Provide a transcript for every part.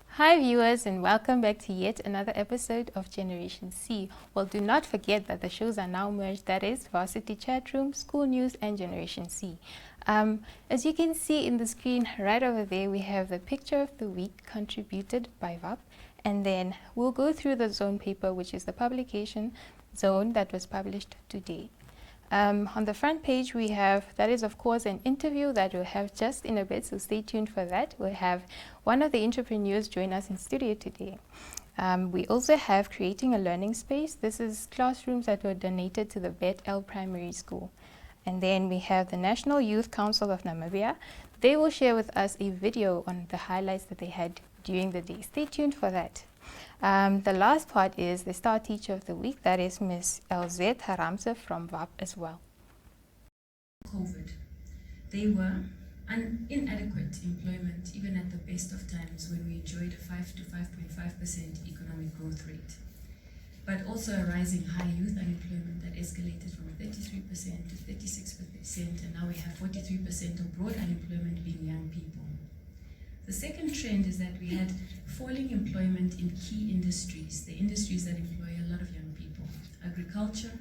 Hi viewers, and welcome back to yet another episode of Generation C. Well, do not forget that the shows are now merged, that is Varsity Chatroom, School News and Generation C. As you can see in the screen right over there, we have the picture of the week contributed by VAP, and then we'll go through the zone paper, which is the publication zone that was published today. On the front page we have, that is of course an interview that we'll have just in a bit, so stay tuned for that. We'll have one of the entrepreneurs join us in studio today. We also have creating a learning space. This is classrooms that were donated to the Bet-El Primary School. And then we have the National Youth Council of Namibia. They will share with us a video on the highlights that they had during the day. Stay tuned for that. The last part is the Star Teacher of the Week, that is Ms. Elzette Haramse from VAP as well. COVID, they were inadequate employment even at the best of times when we enjoyed a 5 to 5.5% economic growth rate, but also a rising high youth unemployment that escalated from 33% to 36%, and now we have 43% of broad unemployment being young people. The second trend is that we had falling employment in key industries, the industries that employ a lot of young people. Agriculture,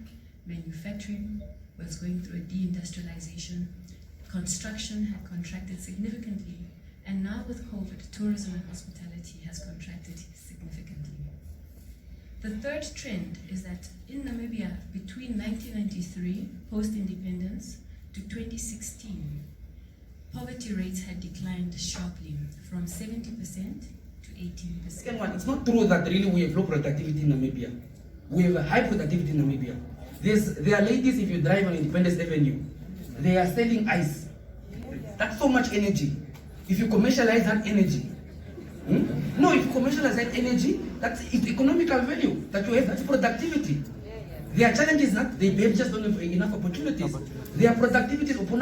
manufacturing was going through a deindustrialization. Construction had contracted significantly, and now with COVID, tourism and hospitality has contracted significantly. The third trend is that in Namibia, between 1993, post-independence, to 2016, poverty rates had declined sharply from 70% to 18%. Second one, it's not true that really we have low productivity in Namibia. We have a high productivity in Namibia. There are ladies, if you drive on Independence Avenue, they are selling ice. That's so much energy. If you commercialize that energy, no, if you commercialize that energy, that's economical value that you have, that's productivity. Their challenge is not, they just don't have enough opportunities. Their productivity is people,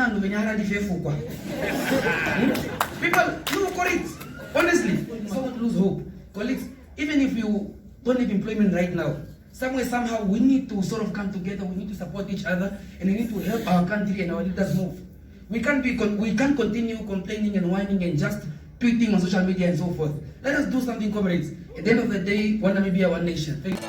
look for it. Honestly, someone lose hope. Colleagues, even if you don't have employment right now, somewhere, somehow, we need to sort of come together, we need to support each other, and we need to help our country and our leaders move. We can't continue complaining and whining and just tweeting on social media and so forth. Let us do something, comrades. At the end of the day, one Namibia, one nation. Thank you.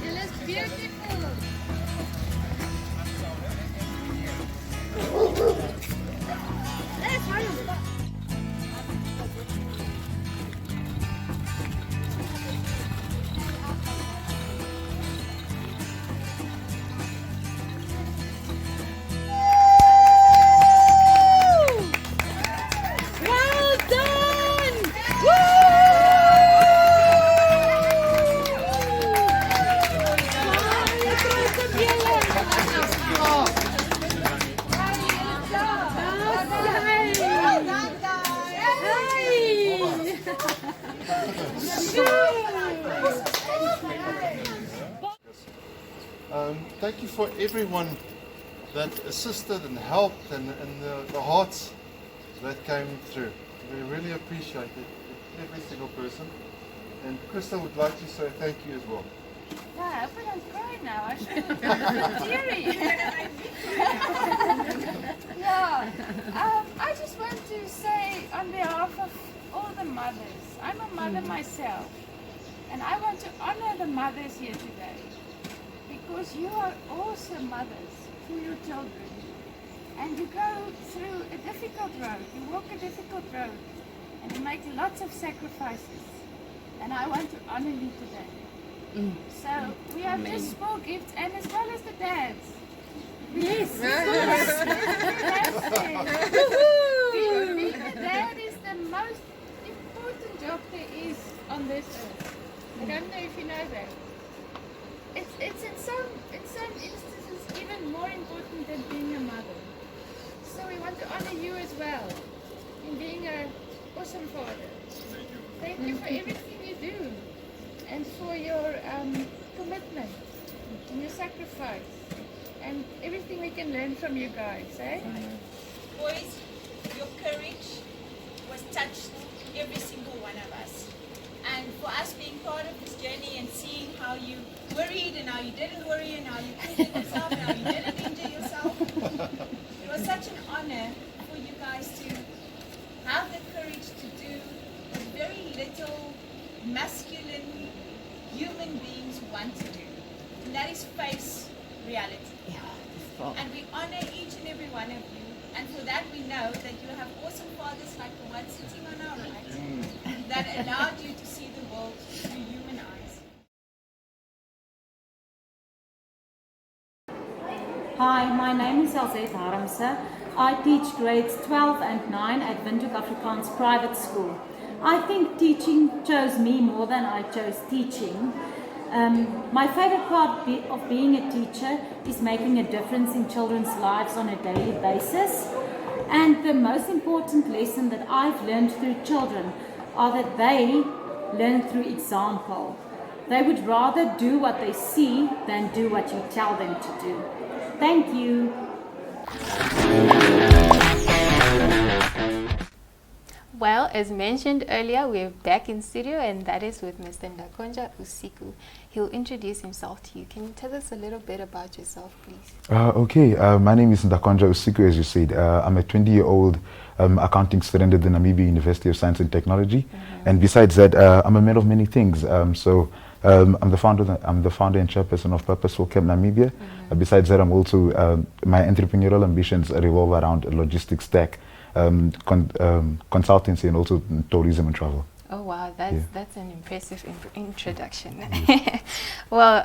It looks beautiful. Thank you for everyone that assisted and helped and the hearts that came through. We really appreciate it, every single person. And Krista would like to say thank you as well. Yeah, everyone's crying now. I should teary. Yeah. I just want the mothers. I'm a mother myself, and I want to honor the mothers here today because you are awesome mothers for your children, and you go through a difficult road, you walk a difficult road, and you make lots of sacrifices, and I want to honor you today. So we have just small gifts, and as well as the dads. Yes. Being a dad is the most important job there is on this earth. I don't know if you know that. It's in some instances even more important than being a mother. So we want to honor you as well in being an awesome father. Thank you for everything you do and for your commitment and your sacrifice. And everything we can learn from you guys, eh? Boys, your courage was touched every single one of us. And for us being part of this journey and seeing how you worried and how you didn't worry and how you injured yourself and how you didn't injure yourself, it was such an honor for you guys to have the courage to do what very little masculine human beings want to do. And that is face reality. And we honor each and every one of you, and for that we know that you have awesome fathers like the one sitting on our right that allowed you to see the world through human eyes. Hi, my name is Elzette Harmse. I teach grades 12 and 9 at Windhoek Afrikaans Private School. I think teaching chose me more than I chose teaching. My favorite part of being a teacher is making a difference in children's lives on a daily basis. And the most important lesson that I've learned through children are that they learn through example. They would rather do what they see than do what you tell them to do. Thank you. Well, as mentioned earlier, we're back in studio, and that is with Mr. Ndakondja Uusiku. He'll introduce himself to you. Can you tell us a little bit about yourself, please? Okay, my name is Ndakondja Uusiku, as you said. I'm a 20-year-old accounting student at the Namibia University of Science and Technology. And besides that, I'm a man of many things. I'm the founder and chairperson of Purposeful Camp Namibia. Besides that, I'm also, my entrepreneurial ambitions revolve around logistics tech, consultancy, and also tourism and travel. Oh wow, that's an impressive introduction. Well,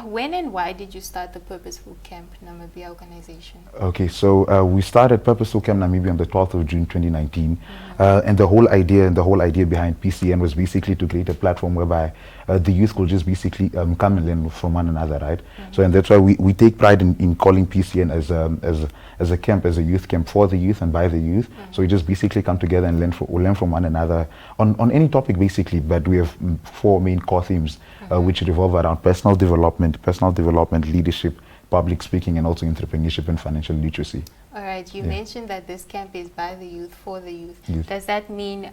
when and why did you start the Purposeful Camp Namibia organization? Okay, so we started Purposeful Camp Namibia on the 12th of June 2019, and the whole idea behind PCN was basically to create a platform whereby the youth could just basically come and learn from one another, right? So, and that's why we take pride in calling PCN as a camp, as a youth camp for the youth and by the youth. So we just basically come together and learn from one another on any topic basically, but we have 4 main core themes which revolve around personal development, leadership, public speaking, and also entrepreneurship and financial literacy. All right, you mentioned that this camp is by the youth, for the youth. Does that mean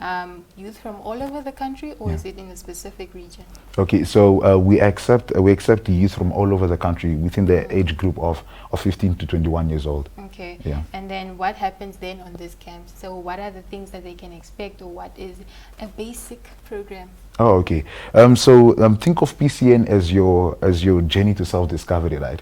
youth from all over the country, or is it in a specific region? Okay, so we accept the youth from all over the country within the age group of 15 to 21 years old. Okay. Yeah. And then what happens then on this camp? So what are the things that they can expect, or what is a basic program? Oh, okay. So think of PCN as your journey to self-discovery, right?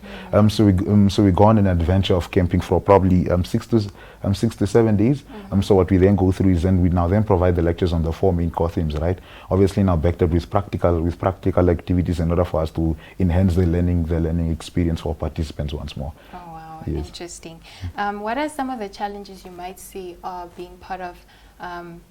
So we go on an adventure of camping for probably 6 to 7 days. So what we then go through is we now provide the lectures on the 4 main core themes, right? Obviously now backed up with practical activities in order for us to enhance the learning experience for participants once more. Oh wow, yes. Interesting. What are some of the challenges you might see being part of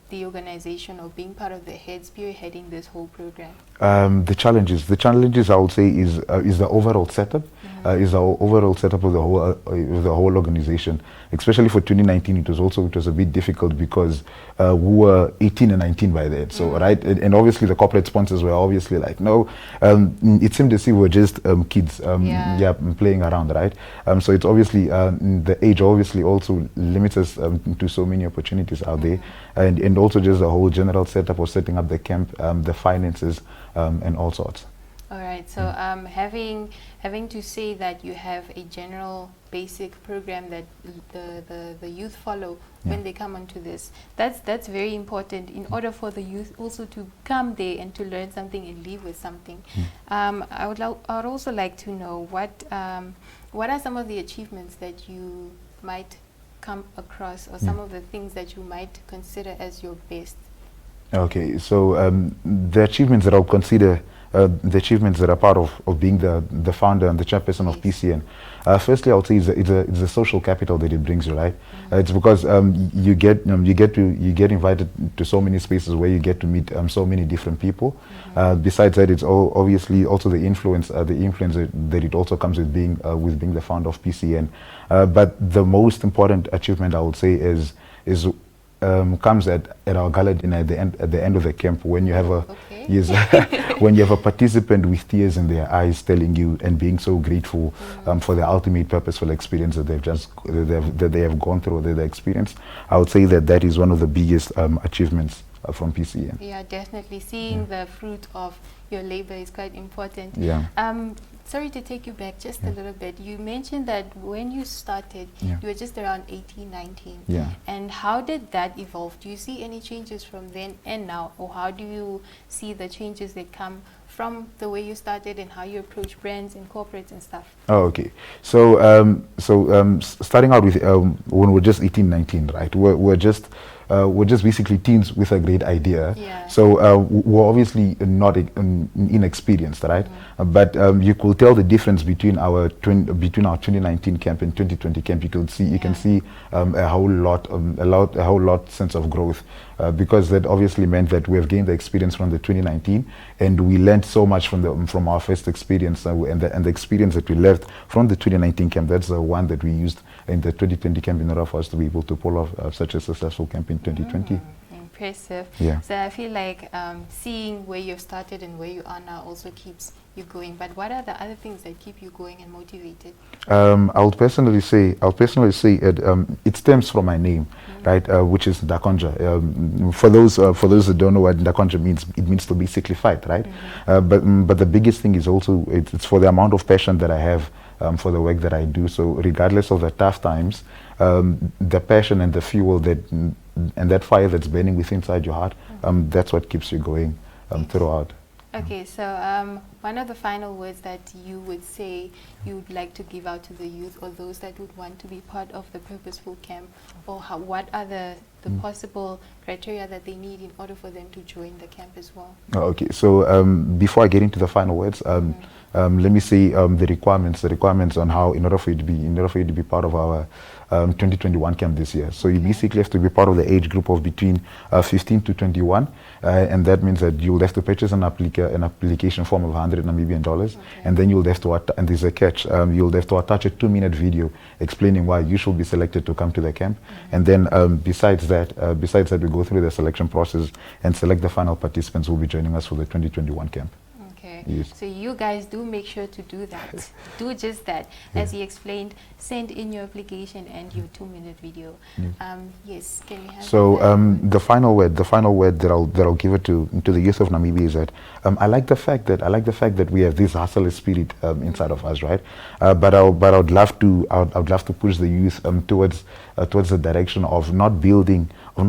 the organization, or being part of the head spearheading this whole program? The challenges I would say is the overall setup, is the overall setup of the whole organization. Especially for 2019, it was a bit difficult because we were 18 and 19 by then. So right, and obviously the corporate sponsors were obviously like, no, it seemed as if we were just kids, playing around, right? So it's obviously the age obviously also limits us to so many opportunities out there, and also just the whole general setup of setting up the camp, the finances, and all sorts. All right. So having to say that you have a general basic program that the youth follow when they come onto this, that's very important in order for the youth also to come there and to learn something and leave with something. I would also like to know what are some of the achievements that you might come across, or some of the things that you might consider as your best. Okay, so the achievements that I'll consider, the achievements that are part of being the founder and the chairperson of PCN. Firstly, I would say it's a social capital that it brings you, right? It's because you get invited to so many spaces where you get to meet so many different people. Besides that, it's obviously also the influence that it also comes with being the founder of PCN. But the most important achievement, I would say, is comes at our gala dinner at the end of the camp, when you have when you have a participant with tears in their eyes telling you and being so grateful for the ultimate purposeful experience that they have gone through, that they experienced. I would say that is one of the biggest achievements from PCN. Yeah, definitely seeing the fruit of your labor is quite important. Yeah. Sorry to take you back just a little bit. You mentioned that when you started, you were just around 18, 19. Yeah. And how did that evolve? Do you see any changes from then and now? Or how do you see the changes that come from the way you started and how you approach brands and corporates and stuff? Oh, okay. So, starting out with when we're just 18, 19, right? We're just basically teens with a great idea. Yeah. So we're obviously not inexperienced, right? But you could tell the difference between our 2019 camp and 2020 camp. You can see a whole lot sense of growth, because that obviously meant that we have gained the experience from the 2019, and we learned so much from our first experience, and the experience that we left from the 2019 camp. That's the one that we used in the 2020 camp in order for us to be able to pull off such a successful camp in 2020. Impressive. Yeah. So I feel like seeing where you've started and where you are now also keeps you going. But what are the other things that keep you going and motivated? I'll personally say it stems from my name, right? Which is Ndakondja. For those that don't know what Ndakondja means, it means to basically fight, right? But the biggest thing is also it's for the amount of passion that I have for the work that I do. So regardless of the tough times, the passion and the fuel and that fire that's burning within inside your heart, that's what keeps you going throughout. Okay, so one of the final words that you would say you would like to give out to the youth, or those that would want to be part of the Purposeful Camp, or what are the possible criteria that they need in order for them to join the camp as well? Okay, so before I get into the final words, let me say the requirements on how in order for you to be part of our 2021 camp this year. So you basically have to be part of the age group of between 15 to 21, and that means that you'll have to purchase an application form of $100 Namibian, and then you'll have to and there's a catch. You'll have to attach a 2-minute video explaining why you should be selected to come to the camp, and then besides that, we go through the selection process and select the final participants who will be joining us for the 2021 camp. Yes. So you guys do make sure to do that. Do just that. As he explained, send in your application and your 2-minute video. Yes, can we have so the final word that I'll give it to the youth of Namibia is that I like the fact that we have this hustler spirit inside of us, right? But I'd love to push the youth towards the direction of not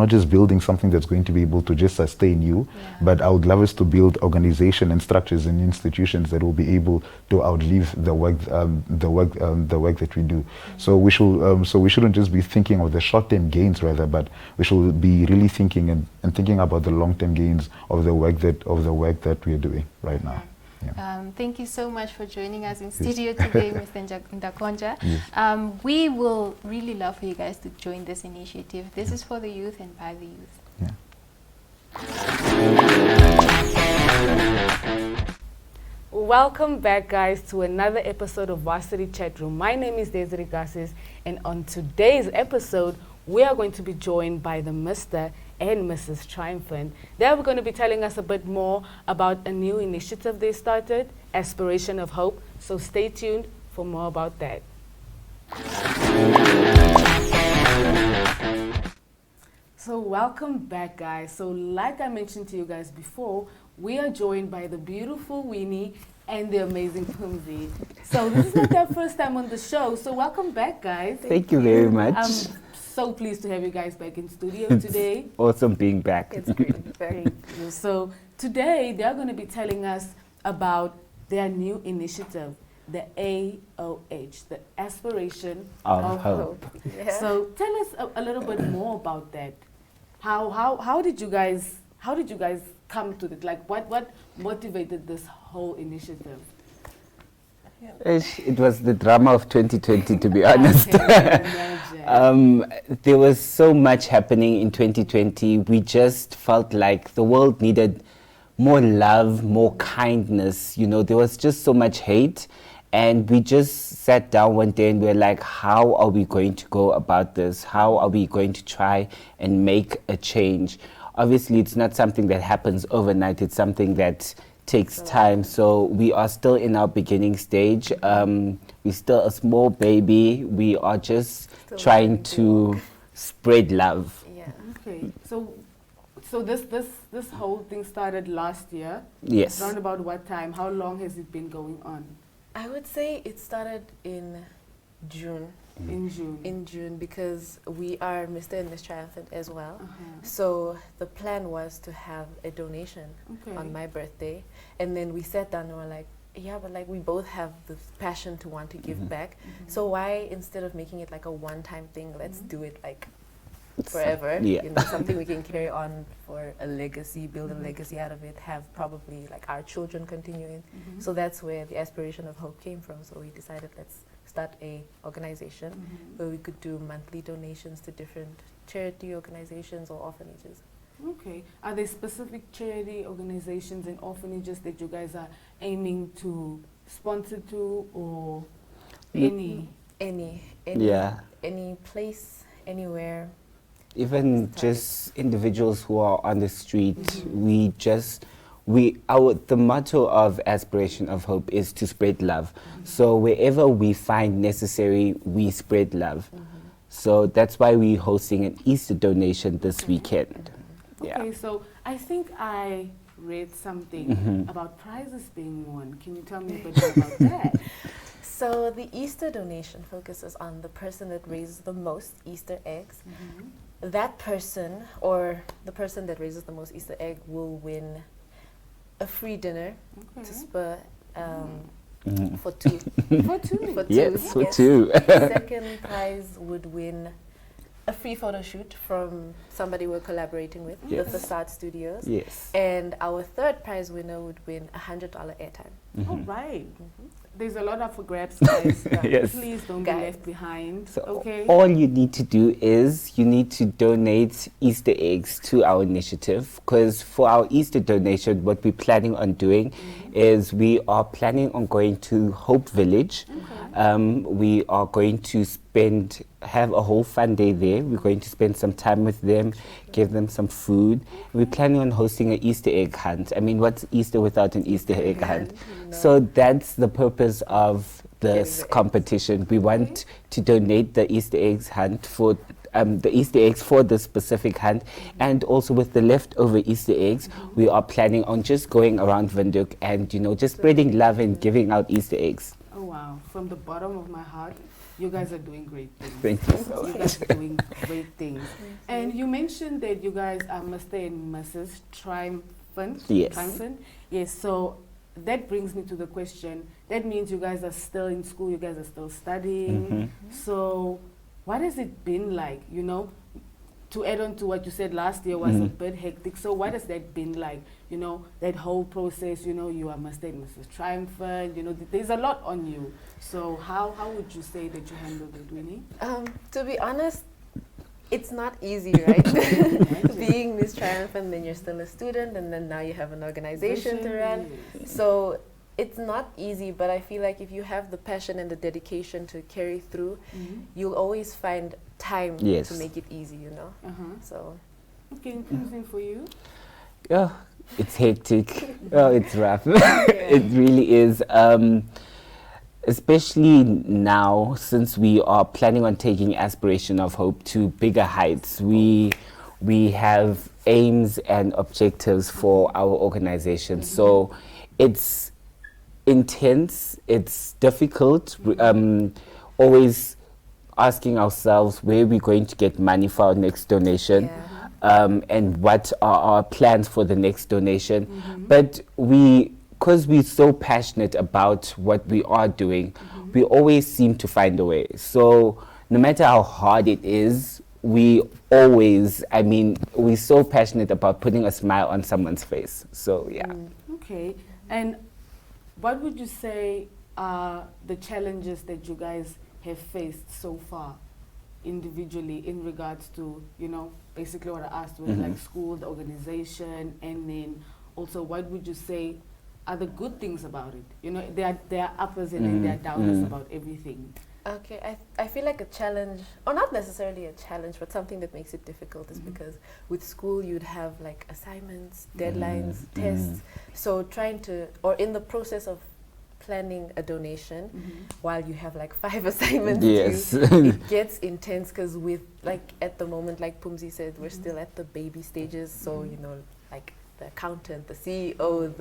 just building something that's going to be able to just sustain you, but I would love us to build organization and structures and institutions that will be able to outlive the work that we do. So we shouldn't just be thinking of the short-term gains rather, but we should be really thinking and thinking about the long-term gains of the work that we are doing right now. Yeah. Thank you so much for joining us in studio today, Mr. Ndakondja. Yes. We will really love for you guys to join this initiative. This is for the youth and by the youth. Yeah. Welcome back, guys, to another episode of Varsity Chatroom. My name is Desiree Gassis, and on today's episode, we are going to be joined by the Mr. and Mrs. Triumphant. They're going to be telling us a bit more about a new initiative they started, Aspiration of Hope. So stay tuned for more about that. So welcome back, guys. So like I mentioned to you guys before, we are joined by the beautiful Winnie and the amazing Pumzi. So this is not their first time on the show, so welcome back, guys. Thank you very much. I'm so pleased to have you guys back in studio today. Awesome being back. It's great. Thank you. So today they're going to be telling us about their new initiative, the AOH, the Aspiration Of Hope. Yeah. So tell us a little bit more about that. How did you guys come to it? Like what motivated this whole initiative? It was the drama of 2020, to be honest. I can imagine. There was so much happening in 2020. We just felt like the world needed more love, more kindness. You know, there was just so much hate. And we just sat down one day and we were like, how are we going to go about this? How are we going to try and make a change? Obviously, it's not something that happens overnight. It's something that takes time. So we are still in our beginning stage. We're still a small baby. We are just trying to spread love. Yeah. Okay. So this whole thing started last year. Yes. Around about what time? How long has it been going on? I would say it started in June. In June. In June, because we are Mr. and Miss Triumphant as well. So So the plan was to have a donation okay. on my birthday, and then we sat down and were like, yeah, but like we both have the passion to want to give back. So why, instead of making it like a one-time thing, let's do it like forever. Yeah. You know, something we can carry on for a legacy, build a legacy out of it, have probably like our children continuing. So that's where the Aspiration of Hope came from. So we decided, let's start a organization where we could do monthly donations to different charity organizations or orphanages. Okay. Are there specific charity organizations and orphanages that you guys are aiming to sponsor to, or any? Any place, anywhere. Even just individuals who are on the street, the motto of Aspiration of Hope is to spread love. So wherever we find necessary, we spread love. So that's why we're hosting an Easter donation this weekend. Okay, so I think I read something about prizes being won. Can you tell me a bit more about that? So the Easter donation focuses on the person that raises the most Easter eggs. That person, or the person that raises the most Easter egg, will win a free dinner to spur for two. For two? For two. Yes, for two. The second prize would win a free photo shoot from somebody we're collaborating with, the Facade Studios. Yes. And our third prize winner would win $100 airtime. All right. There's a lot up for grabs, guys. Yes. Please don't be left behind. So okay. all you need to do is you need to donate Easter eggs to our initiative, because for our Easter donation, what we're planning on doing is we are planning on going to Hope Village. We are going to have a whole fun day there. We're going to spend some time with them, give them some food. We're planning on hosting an Easter egg hunt. I mean, what's Easter without an Easter egg hunt? So that's the purpose of this competition. We want to donate the Easter eggs hunt for the Easter eggs for the specific hunt, and also with the leftover Easter eggs, we are planning on just going around Windhoek and just spreading love and giving out Easter eggs. Oh wow! From the bottom of my heart, you guys are doing great things. Thank you so You much. guys are doing great things. And you mentioned that you guys are Mr. and Mrs. Triumphant. Yes. Triumphant. Yes. So that brings me to the question. That means you guys are still in school. You guys are still studying. So what has it been like? To add on to what you said last year was a bit hectic. So what has that been like? That whole process, you are Mr. and Mrs. Triumphant, there's a lot on you. So how would you say that you handled it, Winnie? To be honest, it's not easy, right? Being Miss Triumphant, then you're still a student, and then now you have an organization to run. So it's not easy, but I feel like if you have the passion and the dedication to carry through, you'll always find time to make it easy, So. Okay, interesting for you. Yeah, it's hectic. It's rough. It really is. Especially now, since we are planning on taking Aspiration of Hope to bigger heights. We have aims and objectives for our organization. So it's intense, it's difficult, always asking ourselves where we're going to get money for our next donation. And what are our plans for the next donation. But because we're so passionate about what we are doing, we always seem to find a way. So no matter how hard it is, we're so passionate about putting a smile on someone's face. So yeah. Okay. And what would you say are the challenges that you guys have faced so far individually in regards to, basically what I asked was like school, the organization, and then also what would you say are the good things about it? There are uppers and then there are downers about everything. Okay, I feel like a challenge, or not necessarily a challenge, but something that makes it difficult is because with school you'd have like assignments, deadlines, tests. So in the process of planning a donation while you have like 5 assignments it gets intense, because with at the moment, like Pumzi said, we're still at the baby stages, so like the accountant, the CEO,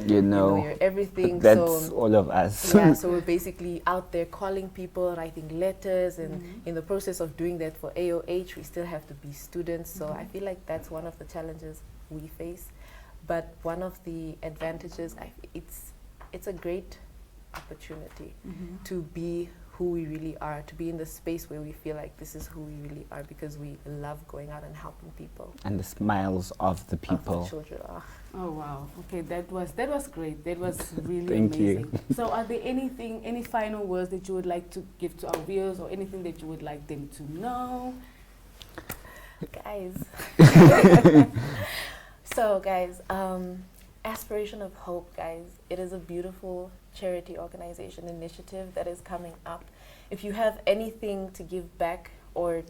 your everything. That's all of us. Yeah, so we're basically out there calling people, writing letters, and in the process of doing that for AOH, we still have to be students. So I feel like that's one of the challenges we face. But one of the advantages, it's a great opportunity to be who we really are, to be in the space where we feel like this is who we really are, because we love going out and helping people. And the smiles of the people. Of the children. Oh wow. Okay, that was great. That was really Thank amazing. you. So are there any final words that you would like to give to our viewers, or anything that you would like them to know? Guys. So guys, Aspiration of Hope, guys. It is a beautiful charity organization initiative that is coming up. If you have anything to give back, or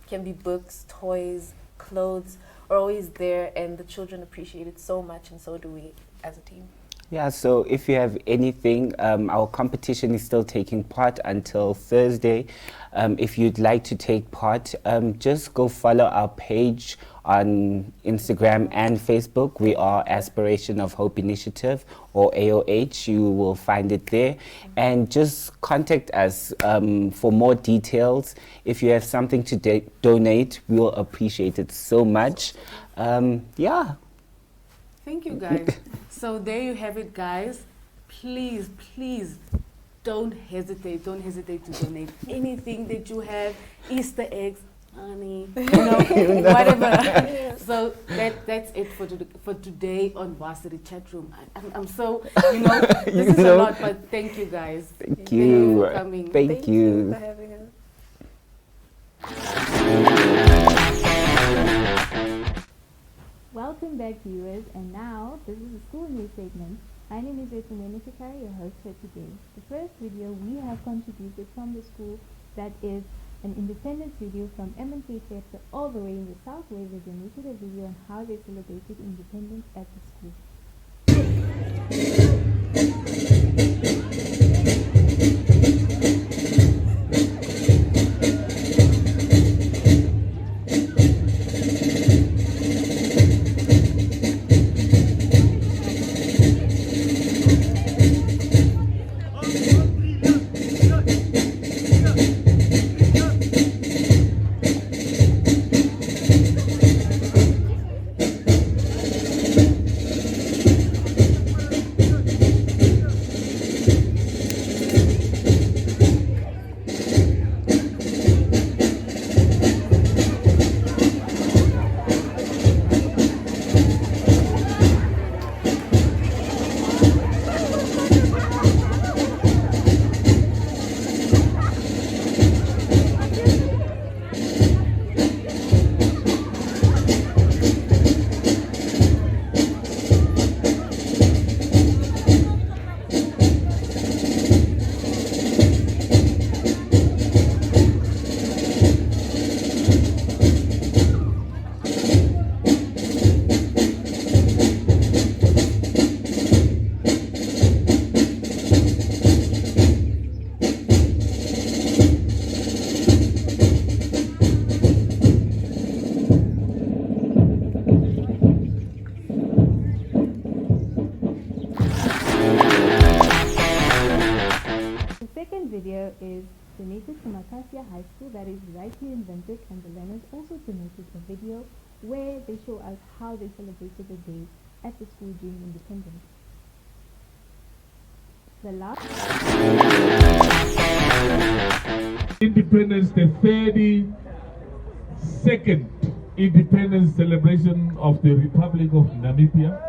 can be books, toys, clothes, are always there, and the children appreciate it so much, and so do we as a team. Yeah, so if you have anything, our competition is still taking part until Thursday. If you'd like to take part, just go follow our page on Instagram and Facebook. We are Aspiration of Hope Initiative, or AOH. You will find it there. And just contact us for more details. If you have something to donate, we will appreciate it so much. Yeah. Thank you, guys. So there you have it, guys. Please, please don't hesitate. Don't hesitate to donate anything that you have. Easter eggs, honey, whatever. So that's it for today on Varsity Chatroom. I'm so, this is a lot, but thank you, guys. Thank you for coming. Thank you for having us. Welcome back, viewers, and now this is the school news segment. My name is Ndakondja, your host for today. The first video we have contributed from the school, that is an independent video from M&K Gertze all the way in the south, where they donated a video on how they celebrated independence at the school. is donated from Acacia High School, that is right here in Windhoek, and the learners also donated a video where they show us how they celebrated the day at the school during independence. The last Independence, the 32nd independence celebration of the Republic of Namibia.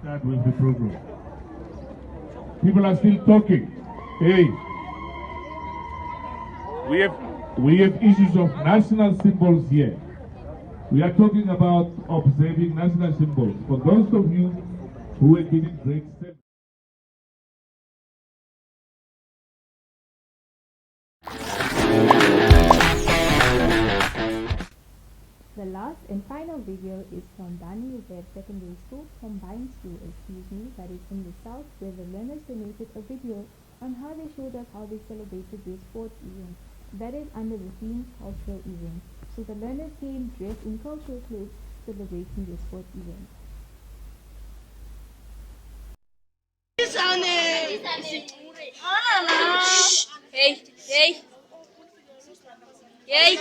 That was the program. People are still talking. Hey, we have issues of national symbols here. We are talking about observing national symbols. For those of you who have been in grade 7. The last and final video is from Danie Joubert Secondary School, Combined School, that is in the south, where the learners donated a video on how they showed us how they celebrated their sports event. That is under the theme cultural event. So the learners came dressed in cultural clothes celebrating their sports event. Hey, hey. Hey.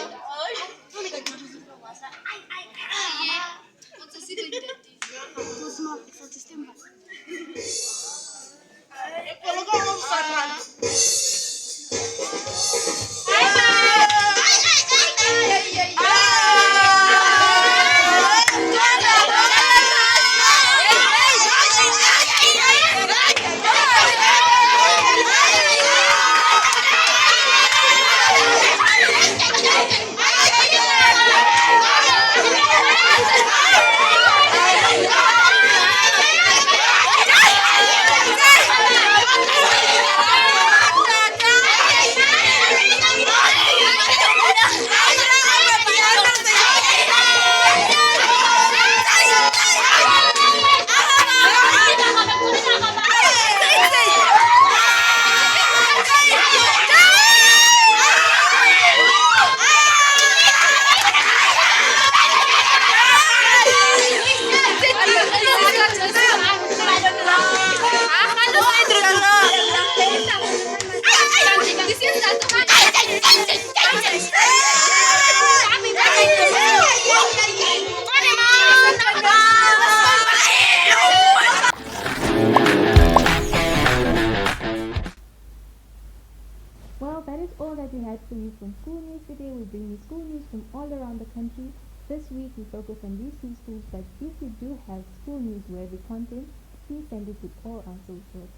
Well, that is all that we had for you from School News today. We bring you school news from all around the country. This week we focus on these two schools, but if you do have school news worthy content, please send it to all our socials.